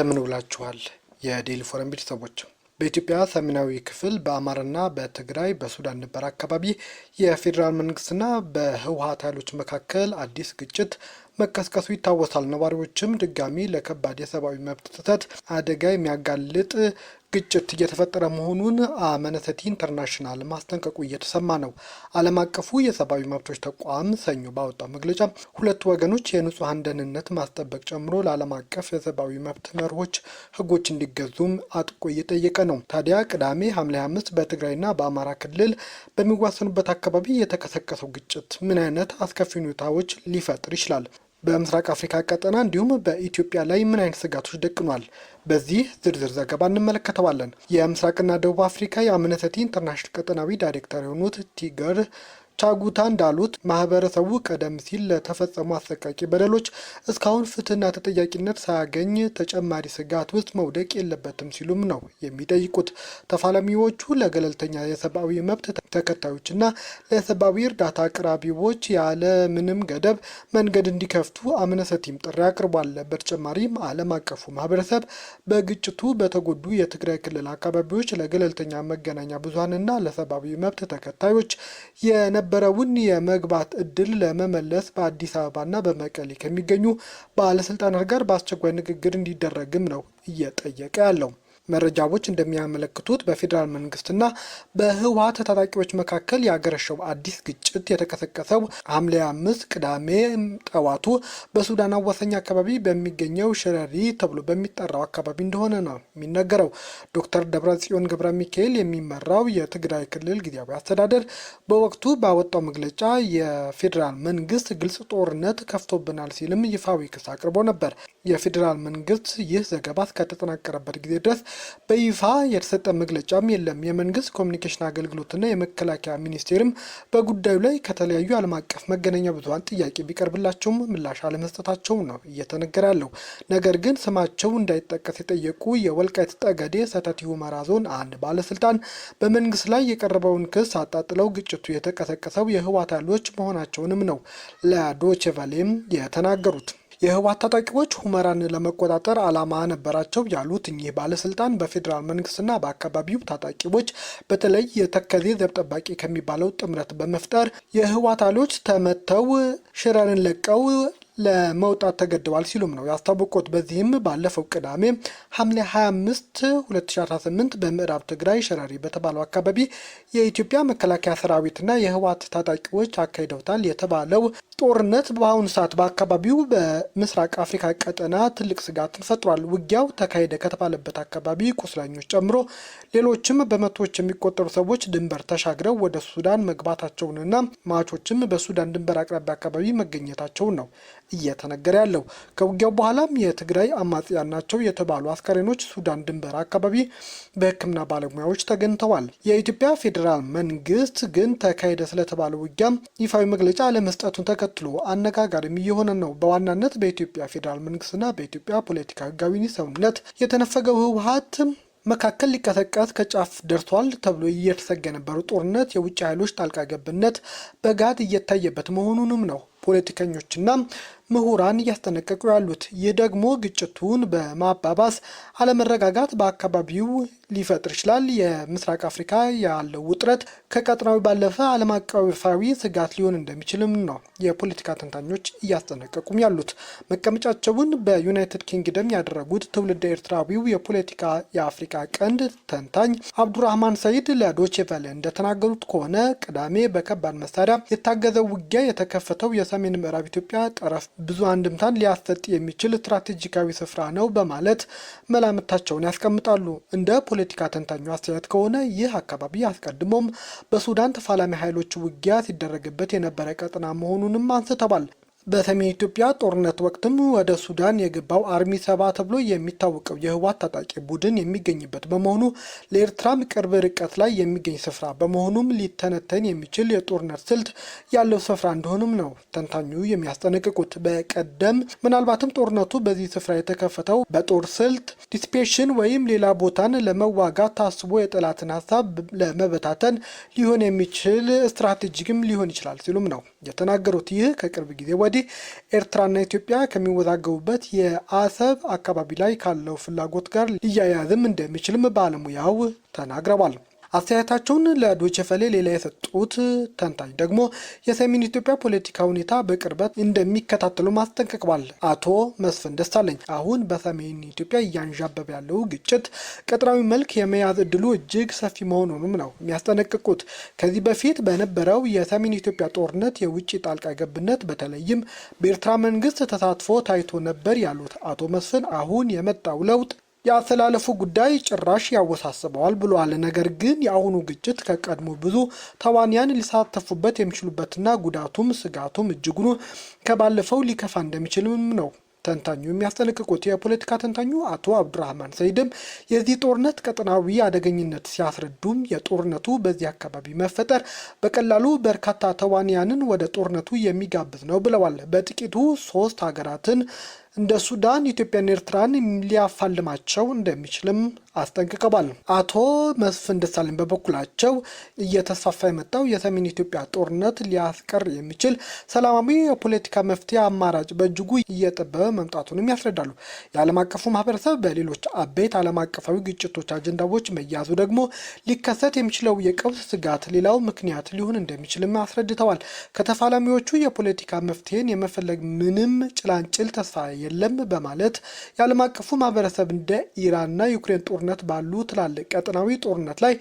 እንደምን ውላችኋል የዴሊ ፎረም ቤተሰቦች። በኢትዮጵያ ሰሜናዊ ክፍል በአማራና በትግራይ በሱዳን ድንበር አካባቢ የፌዴራል መንግስትና በህወሓት ኃይሎች መካከል አዲስ ግጭት መቀስቀሱ ይታወሳል። ነዋሪዎችም ድጋሚ ለከባድ የሰብአዊ መብት ጥሰት አደጋ የሚያጋልጥ ግጭት እየተፈጠረ መሆኑን አምነስቲ ኢንተርናሽናል ማስጠንቀቁ እየተሰማ ነው። ዓለም አቀፉ የሰብአዊ መብቶች ተቋም ሰኞ ባወጣው መግለጫ ሁለቱ ወገኖች የንጹሐን ደህንነት ማስጠበቅ ጨምሮ ለዓለም አቀፍ የሰብአዊ መብት መርሆች ህጎች እንዲገዙም አጥብቆ እየጠየቀ ነው። ታዲያ ቅዳሜ ሐምሌ 5 በትግራይና በአማራ ክልል በሚዋሰኑበት አካባቢ የተቀሰቀሰው ግጭት ምን አይነት አስከፊ ሁኔታዎች ሊፈጥር ይችላል? በምስራቅ አፍሪካ ቀጠና እንዲሁም በኢትዮጵያ ላይ ምን አይነት ስጋቶች ደቅኗል? በዚህ ዝርዝር ዘገባ እንመለከተዋለን። የምስራቅና ደቡብ አፍሪካ የአምነስቲ ኢንተርናሽናል ቀጠናዊ ዳይሬክተር የሆኑት ቲገር ቻጉታ እንዳሉት ማህበረሰቡ ቀደም ሲል ለተፈጸሙ አሰቃቂ በደሎች እስካሁን ፍትህና ተጠያቂነት ሳያገኝ ተጨማሪ ስጋት ውስጥ መውደቅ የለበትም ሲሉም ነው የሚጠይቁት። ተፋላሚዎቹ ለገለልተኛ የሰብአዊ መብት ተከታዮችና ለሰብአዊ እርዳታ አቅራቢዎች ያለ ምንም ገደብ መንገድ እንዲከፍቱ አምነስቲም ጥሪ አቅርቧል። በተጨማሪም ዓለም አቀፉ ማህበረሰብ በግጭቱ በተጎዱ የትግራይ ክልል አካባቢዎች ለገለልተኛ መገናኛ ብዙሃንና ለሰብአዊ መብት ተከታዮች የነበረውን የመግባት እድል ለመመለስ በአዲስ አበባና በመቀሌ ከሚገኙ ባለስልጣናት ጋር በአስቸኳይ ንግግር እንዲደረግም ነው እየጠየቀ ያለው። መረጃዎች እንደሚያመለክቱት በፌዴራል መንግስትና በህወሓት ታጣቂዎች መካከል ያገረሸው አዲስ ግጭት የተቀሰቀሰው ሐምሌ 5 ቅዳሜ ጠዋቱ በሱዳን አዋሳኝ አካባቢ በሚገኘው ሽረሪ ተብሎ በሚጠራው አካባቢ እንደሆነ ነው የሚነገረው። ዶክተር ደብረጽዮን ገብረ ሚካኤል የሚመራው የትግራይ ክልል ጊዜያዊ አስተዳደር በወቅቱ ባወጣው መግለጫ የፌዴራል መንግስት ግልጽ ጦርነት ከፍቶብናል ሲልም ይፋዊ ክስ አቅርቦ ነበር። የፌዴራል መንግስት ይህ ዘገባ እስከተጠናቀረበት ጊዜ ድረስ በይፋ የተሰጠ መግለጫም የለም። የመንግስት ኮሚኒኬሽን አገልግሎትና የመከላከያ ሚኒስቴርም በጉዳዩ ላይ ከተለያዩ ዓለም አቀፍ መገናኛ ብዙሃን ጥያቄ ቢቀርብላቸውም ምላሽ አለመስጠታቸው ነው እየተነገረ ያለው። ነገር ግን ስማቸው እንዳይጠቀስ የጠየቁ የወልቃይት ጠገዴ ሰተት ሁመራ ዞን አንድ ባለስልጣን በመንግስት ላይ የቀረበውን ክስ አጣጥለው ግጭቱ የተቀሰቀሰው የህወሓት ኃይሎች መሆናቸውንም ነው ለዶይቼ ቬለም የተናገሩት። የህወሓት ታጣቂዎች ሁመራን ለመቆጣጠር ዓላማ ነበራቸው ያሉት እኚህ ባለስልጣን በፌዴራል መንግስትና በአካባቢው ታጣቂዎች በተለይ የተከዜ ዘብ ጠባቂ ከሚባለው ጥምረት በመፍጠር የህወሓት ኃይሎች ተመተው ሽረርን ለቀው ለመውጣት ተገደዋል ሲሉም ነው ያስታወቁት። በዚህም ባለፈው ቅዳሜ ሐምሌ 25 2018 በምዕራብ ትግራይ ሽረሪ በተባለው አካባቢ የኢትዮጵያ መከላከያ ሰራዊትና የህወሓት ታጣቂዎች አካሂደውታል የተባለው ጦርነት በአሁኑ ሰዓት በአካባቢው በምስራቅ አፍሪካ ቀጠና ትልቅ ስጋትን ፈጥሯል። ውጊያው ተካሄደ ከተባለበት አካባቢ ቁስለኞች ጨምሮ ሌሎችም በመቶዎች የሚቆጠሩ ሰዎች ድንበር ተሻግረው ወደ ሱዳን መግባታቸውንና ማቾችም በሱዳን ድንበር አቅራቢያ አካባቢ መገኘታቸውን ነው እየተነገረ ያለው። ከውጊያው በኋላም የትግራይ አማጽያን ናቸው የተባሉ አስከሬኖች ሱዳን ድንበር አካባቢ በሕክምና ባለሙያዎች ተገኝተዋል። የኢትዮጵያ ፌዴራል መንግስት ግን ተካሄደ ስለተባለው ውጊያም ይፋዊ መግለጫ ለመስጠቱን ተከትሎ አነጋጋሪም እየሆነ ነው። በዋናነት በኢትዮጵያ ፌዴራል መንግስትና በኢትዮጵያ ፖለቲካ ህጋዊ ሰውነት የተነፈገው ህወሓት መካከል ሊቀሰቀስ ከጫፍ ደርሷል ተብሎ እየተሰገ የነበረው ጦርነት የውጭ ኃይሎች ጣልቃ ገብነት በጋድ እየታየበት መሆኑንም ነው ፖለቲከኞችና ምሁራን እያስጠነቀቁ ያሉት። ይህ ደግሞ ግጭቱን በማባባስ አለመረጋጋት በአካባቢው ሊፈጥር ይችላል። የምስራቅ አፍሪካ ያለው ውጥረት ከቀጠናዊ ባለፈ ዓለም አቀፋዊ ስጋት ሊሆን እንደሚችልም ነው የፖለቲካ ተንታኞች እያስጠነቀቁም ያሉት። መቀመጫቸውን በዩናይትድ ኪንግደም ያደረጉት ትውልደ ኤርትራዊው የፖለቲካ የአፍሪካ ቀንድ ተንታኝ አብዱራህማን ሰይድ ለዶይቼ ቬለ እንደተናገሩት ከሆነ ቅዳሜ በከባድ መሳሪያ የታገዘው ውጊያ የተከፈተው የሰሜን ምዕራብ ኢትዮጵያ ጠረፍ ብዙ አንድምታን ሊያሰጥ የሚችል ስትራቴጂካዊ ስፍራ ነው በማለት መላምታቸውን ያስቀምጣሉ። እንደ ፖለቲካ ተንታኙ አስተያየት ከሆነ ይህ አካባቢ አስቀድሞም በሱዳን ተፋላሚ ኃይሎች ውጊያ ሲደረግበት የነበረ ቀጠና መሆኑንም አንስተዋል። በሰሜን ኢትዮጵያ ጦርነት ወቅትም ወደ ሱዳን የገባው አርሚ 7 ተብሎ የሚታወቀው የህወሓት ታጣቂ ቡድን የሚገኝበት በመሆኑ ለኤርትራም ቅርብ ርቀት ላይ የሚገኝ ስፍራ በመሆኑም ሊተነተን የሚችል የጦርነት ስልት ያለው ስፍራ እንደሆነም ነው ተንታኙ የሚያስጠነቅቁት። በቀደም ምናልባትም ጦርነቱ በዚህ ስፍራ የተከፈተው በጦር ስልት ዲስፔሽን ወይም ሌላ ቦታን ለመዋጋት ታስቦ የጠላትን ሀሳብ ለመበታተን ሊሆን የሚችል ስትራቴጂክም ሊሆን ይችላል ሲሉም ነው የተናገሩት። ይህ ከቅርብ ጊዜ ወዲህ ኤርትራና ኢትዮጵያ ከሚወዛገቡበት የአሰብ አካባቢ ላይ ካለው ፍላጎት ጋር ሊያያዝም እንደሚችልም ባለሙያው ተናግረዋል። አስተያየታቸውን ለዶይቼ ቬለ ሌላ የሰጡት ተንታኝ ደግሞ የሰሜን ኢትዮጵያ ፖለቲካ ሁኔታ በቅርበት እንደሚከታተሉ ማስጠንቀቀዋል። አቶ መስፍን ደሳለኝ አሁን በሰሜን ኢትዮጵያ እያንዣበበ ያለው ግጭት ቀጠናዊ መልክ የመያዝ እድሉ እጅግ ሰፊ መሆኑንም ነው የሚያስጠነቅቁት። ከዚህ በፊት በነበረው የሰሜን ኢትዮጵያ ጦርነት የውጭ ጣልቃ ገብነት በተለይም በኤርትራ መንግስት ተሳትፎ ታይቶ ነበር ያሉት አቶ መስፍን አሁን የመጣው ለውጥ የአሰላለፉ ጉዳይ ጭራሽ ያወሳስበዋል ብለዋል። ነገር ግን የአሁኑ ግጭት ከቀድሞ ብዙ ተዋንያን ሊሳተፉበት የሚችሉበትና ጉዳቱም ስጋቱም እጅጉኑ ከባለፈው ሊከፋ እንደሚችልም ነው ተንታኙ የሚያስጠነቅቁት። የፖለቲካ ተንታኙ አቶ አብዱራህማን ሰይድም የዚህ ጦርነት ቀጠናዊ አደገኝነት ሲያስረዱም የጦርነቱ በዚህ አካባቢ መፈጠር በቀላሉ በርካታ ተዋንያንን ወደ ጦርነቱ የሚጋብዝ ነው ብለዋል። በጥቂቱ 3 ሀገራትን እንደ ሱዳን፣ ኢትዮጵያና ኤርትራን ሊያፋልማቸው እንደሚችልም አስጠንቅቀዋል። አቶ መስፍን ደሳለኝ በበኩላቸው እየተስፋፋ የመጣው የሰሜን ኢትዮጵያ ጦርነት ሊያስቀር የሚችል ሰላማዊ የፖለቲካ መፍትሄ አማራጭ በእጅጉ እየጠበበ መምጣቱንም ያስረዳሉ። የዓለም አቀፉ ማህበረሰብ በሌሎች አበይት ዓለም አቀፋዊ ግጭቶች አጀንዳዎች መያዙ ደግሞ ሊከሰት የሚችለው የቀውስ ስጋት ሌላው ምክንያት ሊሆን እንደሚችልም አስረድተዋል። ከተፋላሚዎቹ የፖለቲካ መፍትሄን የመፈለግ ምንም ጭላንጭል ተስፋ የለም በማለት የዓለም አቀፉ ማህበረሰብ እንደ ኢራንና ዩክሬን ጦርነት ባሉ ትላልቅ ቀጠናዊ ጦርነት ላይ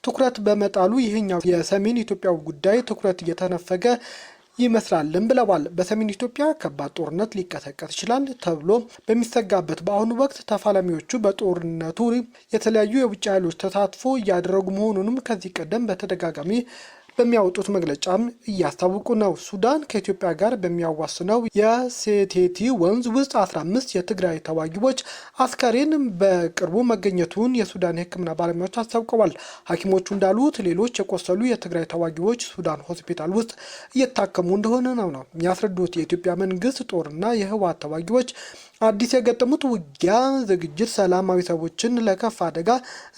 ትኩረት በመጣሉ ይህኛው የሰሜን ኢትዮጵያው ጉዳይ ትኩረት እየተነፈገ ይመስላልም ብለዋል። በሰሜን ኢትዮጵያ ከባድ ጦርነት ሊቀሰቀስ ይችላል ተብሎ በሚሰጋበት በአሁኑ ወቅት ተፋላሚዎቹ በጦርነቱ የተለያዩ የውጭ ኃይሎች ተሳትፎ እያደረጉ መሆኑንም ከዚህ ቀደም በተደጋጋሚ በሚያወጡት መግለጫም እያስታወቁ ነው። ሱዳን ከኢትዮጵያ ጋር በሚያዋስነው የሴቴቲ ወንዝ ውስጥ 15 የትግራይ ተዋጊዎች አስከሬን በቅርቡ መገኘቱን የሱዳን የሕክምና ባለሙያዎች አስታውቀዋል። ሐኪሞቹ እንዳሉት ሌሎች የቆሰሉ የትግራይ ተዋጊዎች ሱዳን ሆስፒታል ውስጥ እየታከሙ እንደሆነ ነው የሚያስረዱት። የኢትዮጵያ መንግስት ጦርና የህወሓት ተዋጊዎች አዲስ የገጠሙት ውጊያ ዝግጅት ሰላማዊ ሰዎችን ለከፍ አደጋ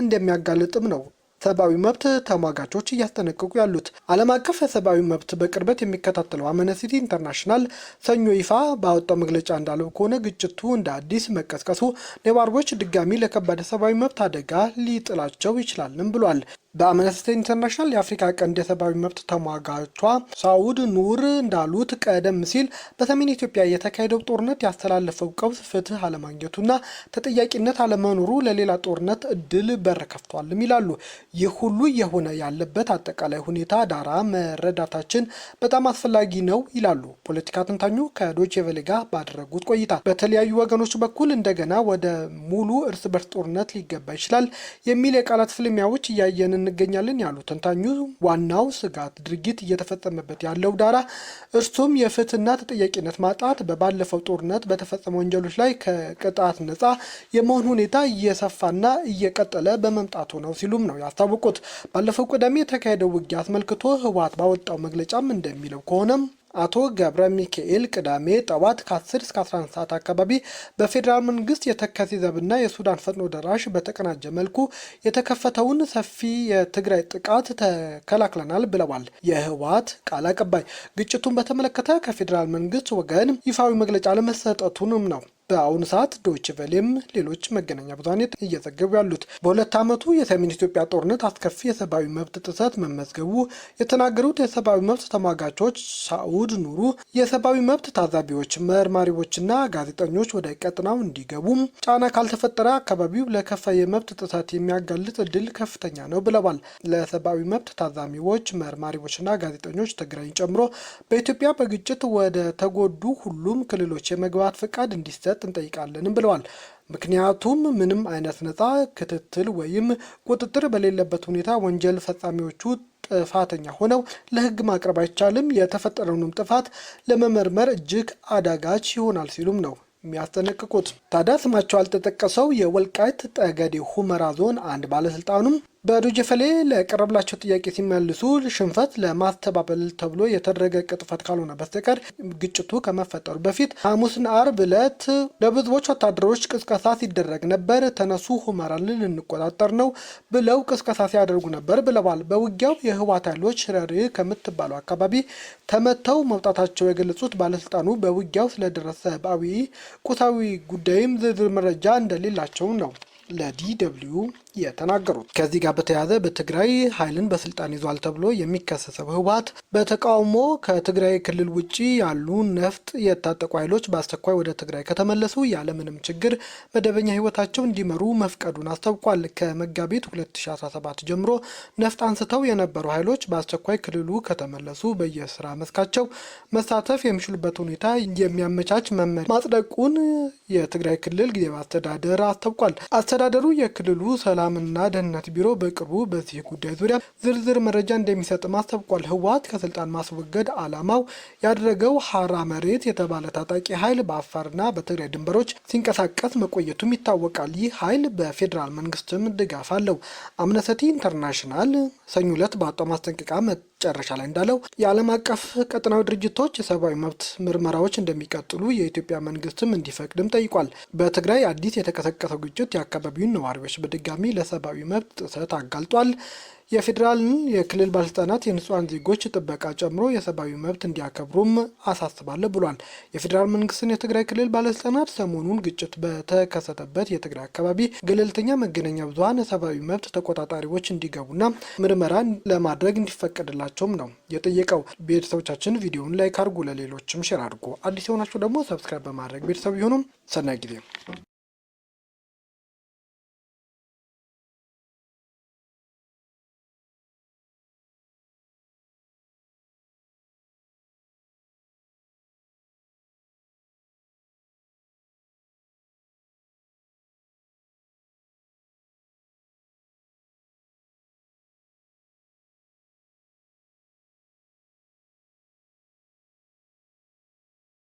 እንደሚያጋልጥም ነው ሰብአዊ መብት ተሟጋቾች እያስጠነቀቁ ያሉት። ዓለም አቀፍ የሰብአዊ መብት በቅርበት የሚከታተለው አምነስቲ ኢንተርናሽናል ሰኞ ይፋ ባወጣው መግለጫ እንዳለው ከሆነ ግጭቱ እንደ አዲስ መቀስቀሱ ነዋሪዎች ድጋሚ ለከባድ ሰብአዊ መብት አደጋ ሊጥላቸው ይችላልም ብሏል። በአምነስቲ ኢንተርናሽናል የአፍሪካ ቀንድ የሰብአዊ መብት ተሟጋቿ ሳውድ ኑር እንዳሉት ቀደም ሲል በሰሜን ኢትዮጵያ የተካሄደው ጦርነት ያስተላለፈው ቀውስ ፍትህ አለማግኘቱና ተጠያቂነት አለመኖሩ ለሌላ ጦርነት እድል በር ከፍቷልም ይላሉ። ይህ ሁሉ የሆነ ያለበት አጠቃላይ ሁኔታ ዳራ መረዳታችን በጣም አስፈላጊ ነው ይላሉ ፖለቲካ ተንታኙ ከዶይቼ ቬለ ጋር ባደረጉት ቆይታ። በተለያዩ ወገኖች በኩል እንደገና ወደ ሙሉ እርስ በርስ ጦርነት ሊገባ ይችላል የሚል የቃላት ፍልሚያዎች እያየን እንገኛለን ያሉ ተንታኙ ዋናው ስጋት ድርጊት እየተፈጸመበት ያለው ዳራ እርሱም የፍትህና ተጠያቂነት ማጣት በባለፈው ጦርነት በተፈጸሙ ወንጀሎች ላይ ከቅጣት ነፃ የመሆን ሁኔታ እየሰፋና እየቀጠለ በመምጣቱ ነው ሲሉም ነው ያስታወቁት። ባለፈው ቅዳሜ የተካሄደው ውጊያ አስመልክቶ ህወሓት ባወጣው መግለጫም እንደሚለው ከሆነም አቶ ገብረ ሚካኤል ቅዳሜ ጠዋት ከ10 እስከ 11 ሰዓት አካባቢ በፌዴራል መንግስት የተከዜ ዘብና የሱዳን ፈጥኖ ደራሽ በተቀናጀ መልኩ የተከፈተውን ሰፊ የትግራይ ጥቃት ተከላክለናል ብለዋል። የህወሓት ቃል አቀባይ ግጭቱን በተመለከተ ከፌዴራል መንግስት ወገን ይፋዊ መግለጫ ለመሰጠቱንም ነው በአሁኑ ሰዓት ዶይቼ ቬለም ሌሎች መገናኛ ብዙሃን እየዘገቡ ያሉት። በሁለት ዓመቱ የሰሜን ኢትዮጵያ ጦርነት አስከፊ የሰብአዊ መብት ጥሰት መመዝገቡ የተናገሩት የሰብአዊ መብት ተሟጋቾች ሳኡድ ኑሩ የሰብአዊ መብት ታዛቢዎች፣ መርማሪዎችና ጋዜጠኞች ወደ ቀጠናው እንዲገቡ ጫና ካልተፈጠረ አካባቢው ለከፋ የመብት ጥሰት የሚያጋልጥ እድል ከፍተኛ ነው ብለዋል። ለሰብአዊ መብት ታዛቢዎች፣ መርማሪዎችና ጋዜጠኞች ትግራይን ጨምሮ በኢትዮጵያ በግጭት ወደ ተጎዱ ሁሉም ክልሎች የመግባት ፈቃድ እንዲሰጥ እንጠይቃለንም ብለዋል። ምክንያቱም ምንም አይነት ነፃ ክትትል ወይም ቁጥጥር በሌለበት ሁኔታ ወንጀል ፈጻሚዎቹ ጥፋተኛ ሆነው ለህግ ማቅረብ አይቻልም፣ የተፈጠረውንም ጥፋት ለመመርመር እጅግ አዳጋች ይሆናል ሲሉም ነው የሚያስጠነቅቁት። ታዲያ ስማቸው ያልተጠቀሰው የወልቃይት ጠገዴ ሁመራ ዞን አንድ ባለስልጣኑም በዶጀፈሌ ለቀረብላቸው ጥያቄ ሲመልሱ ሽንፈት ለማስተባበል ተብሎ የተደረገ ቅጥፈት ካልሆነ በስተቀር ግጭቱ ከመፈጠሩ በፊት ሐሙስና አርብ ዕለት ለብዙዎች ወታደሮች ቅስቀሳ ሲደረግ ነበር። ተነሱ ሁመራን ልንቆጣጠር ነው ብለው ቅስቀሳ ሲያደርጉ ነበር ብለዋል። በውጊያው የህወሓት ኃይሎች ሽረሪ ከምትባለው አካባቢ ተመተው መውጣታቸው የገለጹት ባለስልጣኑ በውጊያው ስለደረሰ ሰብአዊ ቁሳዊ ጉዳይም ዝርዝር መረጃ እንደሌላቸው ነው ለዲደብሊው የተናገሩት። ከዚህ ጋር በተያያዘ በትግራይ ኃይልን በስልጣን ይዟል ተብሎ የሚከሰሰው ህወሓት በተቃውሞ ከትግራይ ክልል ውጪ ያሉ ነፍጥ የታጠቁ ኃይሎች በአስቸኳይ ወደ ትግራይ ከተመለሱ ያለምንም ችግር መደበኛ ህይወታቸው እንዲመሩ መፍቀዱን አስታውቋል። ከመጋቢት 2017 ጀምሮ ነፍጥ አንስተው የነበሩ ኃይሎች በአስቸኳይ ክልሉ ከተመለሱ በየስራ መስካቸው መሳተፍ የሚችሉበት ሁኔታ የሚያመቻች መመሪያ ማጽደቁን የትግራይ ክልል ጊዜያዊ አስተዳደር አስታውቋል። አስተዳደሩ የክልሉ ሰላምና ደህንነት ቢሮ በቅርቡ በዚህ ጉዳይ ዙሪያ ዝርዝር መረጃ እንደሚሰጥ ማስታውቋል። ህወሓት ከስልጣን ማስወገድ ዓላማው ያደረገው ሀራ መሬት የተባለ ታጣቂ ኃይል በአፋርና በትግራይ ድንበሮች ሲንቀሳቀስ መቆየቱም ይታወቃል። ይህ ኃይል በፌዴራል መንግስትም ድጋፍ አለው። አምነስቲ ኢንተርናሽናል ሰኞ ዕለት ባወጣው ማስጠንቀቂያ መጨረሻ ላይ እንዳለው የዓለም አቀፍ ቀጠናዊ ድርጅቶች የሰብአዊ መብት ምርመራዎች እንደሚቀጥሉ የኢትዮጵያ መንግስትም እንዲፈቅድም ጠይቋል። በትግራይ አዲስ የተቀሰቀሰው ግጭት የአካባቢውን ነዋሪዎች በድጋሚ ለሰብአዊ መብት ጥሰት አጋልጧል። የፌዴራልን የክልል ባለስልጣናት የንጹሃን ዜጎች ጥበቃ ጨምሮ የሰብአዊ መብት እንዲያከብሩም አሳስባለሁ ብሏል። የፌዴራል መንግስትን የትግራይ ክልል ባለስልጣናት ሰሞኑን ግጭት በተከሰተበት የትግራይ አካባቢ ገለልተኛ መገናኛ ብዙኃን የሰብአዊ መብት ተቆጣጣሪዎች እንዲገቡና ምርመራ ለማድረግ እንዲፈቀድላቸውም ነው የጠየቀው። ቤተሰቦቻችን ቪዲዮውን ላይክ አድርጉ፣ ለሌሎችም ሼር አድርጉ። አዲስ የሆናችሁ ደግሞ ሰብስክራይብ በማድረግ ቤተሰብ ይሁኑም። ሰናይ ጊዜ